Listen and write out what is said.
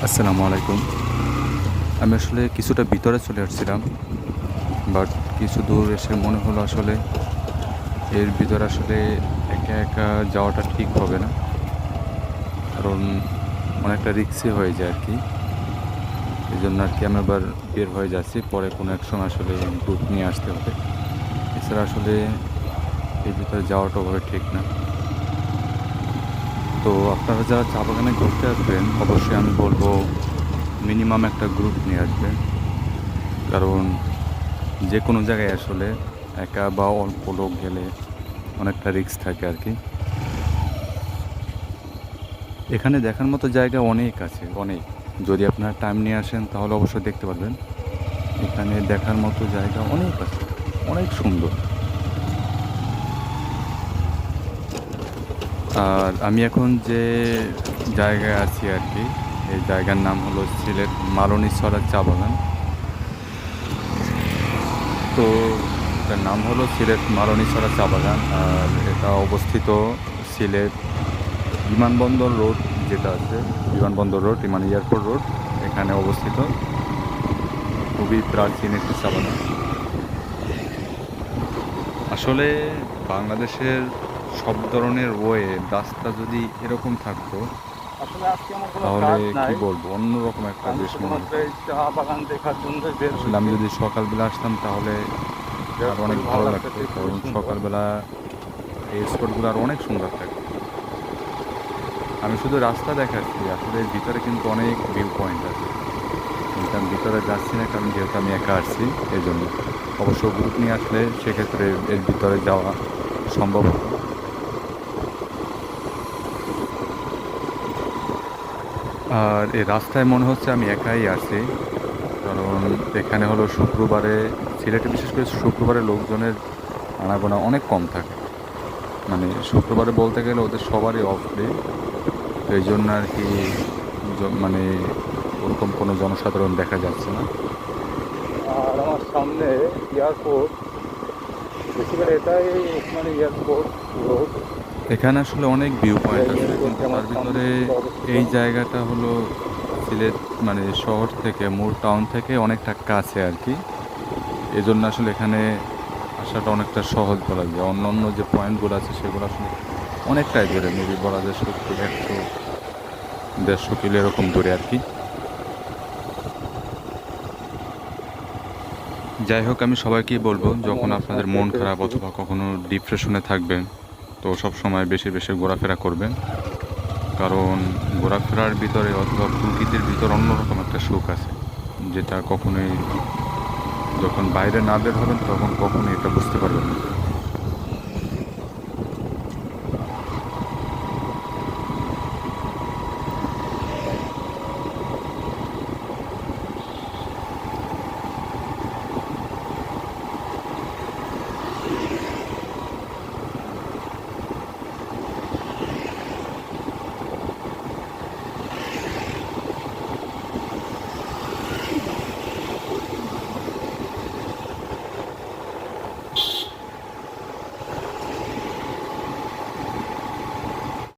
আসসালামু আলাইকুম। আমি আসলে কিছুটা ভিতরে চলে আসছিলাম। বাট কিছু দূর এসে মনে হলো আসলে এর ভিতরে আসলে একা, একা যাওয়াটা ঠিক হবে না। কারণ অনেকটা রিস্কি হয়ে যায় আরকি। এজন্য আরকি আমি আবার বের হয়ে যাচ্ছি। পরে কোনো এক সময় আসলে গ্রুপ নিয়ে আসতে হবে। এছাড়া আসলে এর ভিতরে যাওয়াটা ওভাবে ঠিক না। তো আপনারা যারা চা বাগানে ঘুরতে আসবেন, অবশ্যই আমি বলব মিনিমাম একটা গ্রুপ নিয়ে আসবেন। কারণ যেকোনো জায়গায় আসলে একা বা অল্প লোক গেলে অনেকটা রিস্ক থাকে আরকি। এখানে দেখার মতো জায়গা অনেক আছে, অনেক। যদি আপনারা টাইম নিয়ে আসেন তাহলে অবশ্যই দেখতে পারবেন। এখানে দেখার মতো জায়গা অনেক আছে, অনেক সুন্দর। আর আমি এখন যে জায়গায় আছি আরকি, এই জায়গার নাম হলো সিলেট মালনীছড়া চা বাগান। তো এটার নাম হলো সিলেট মালনীছড়া চা বাগান। আর এটা অবস্থিত সিলেট বিমানবন্দর রোড, যেটা আছে বিমানবন্দর রোড মানে এয়ারপোর্ট রোড, এখানে অবস্থিত। খুবই প্রাচীন একটি চা বাগান। আসলে বাংলাদেশের সব ধরনের রাস্তা যদি এরকম থাকতো আসলে আজকে আমার কোনো তাহলে কাজ কি নাই। বলবো, অন্যরকম একটা আমি দেশ মনে শুধুমাত্র হতো। এই চা বাগান দেখার জন্যই বের আসলে হয়েছি। আমি যদি সকালবেলা আসতাম তাহলে আর অনেক খুবই ভালো ভালো লাগতো, লাগতেছে, খুবই কারণ সুন্দর। সকালবেলা এই স্পটগুলো আর অনেক সুন্দর থাকে। আমি শুধু রাস্তা দেখাচ্ছি, আসলে এর ভিতরে কিন্তু অনেক ভিউ পয়েন্ট আছে, কিন্তু আমি ভিতরে যাচ্ছি না কারণ যেহেতু আমি একা আসছি এই জন্য। অবশ্য গ্রুপ নিয়ে আসলে সেক্ষেত্রে এর ভিতরে যাওয়া সম্ভব হতো। আর এই রাস্তায় মনে হচ্ছে আমি একাই আছি, কারণ এখানে হলো শুক্রবারে, সিলেটে বিশেষ করে শুক্রবারে লোকজনের আনাগোনা অনেক কম থাকে। মানে শুক্রবারে বলতে গেলে ওদের সবারই অফ ডে। তো এই জন্য আর কি মানে ওরকম কোনো জনসাধারণ দেখা যাচ্ছে না। আর আমার সামনে এয়ারপোর্ট, বেসিক্যালি এটাই ওসমানী এয়ারপোর্ট রোড। এখানে আসলে অনেক ভিউ এই পয়েন্ট আছে, মেন কিন্তু রোডটি আমার তার সামনে ভিতরে দিকে অবস্থিত। এই জায়গাটা হলো সিলেট মানে শহর থেকে, মূল টাউন থেকে অনেকটা কাছে আর কি। এজন্য আসলে এখানে আসাটা অনেকটা সহজ বলা যায়। অন্যান্য যে পয়েন্টগুলো আছে সেগুলো আসলে অনেকটাই দূরে, মেবি বলা যায় 70, 100, 150 কিলো এরকম দূরে আর কি। যাই হোক, আমি সবাইকেই বলবো আমি যখন অনেক সময় আপনাদের মন বের খারাপ হয়েছি। অথবা কখনো ডিপ্রেশনে থাকবেন, তো সব সময় বেশি বেশি ঘোরাফেরা করবেন। কারণ ঘোরাফেরার ভিতরে অথবা প্রকৃতির ভিতর অন্যরকম একটা সুখ আছে, যেটা কখনোই যখন বাইরে না বের হবেন তখন কখনোই এটা বুঝতে পারবেন না।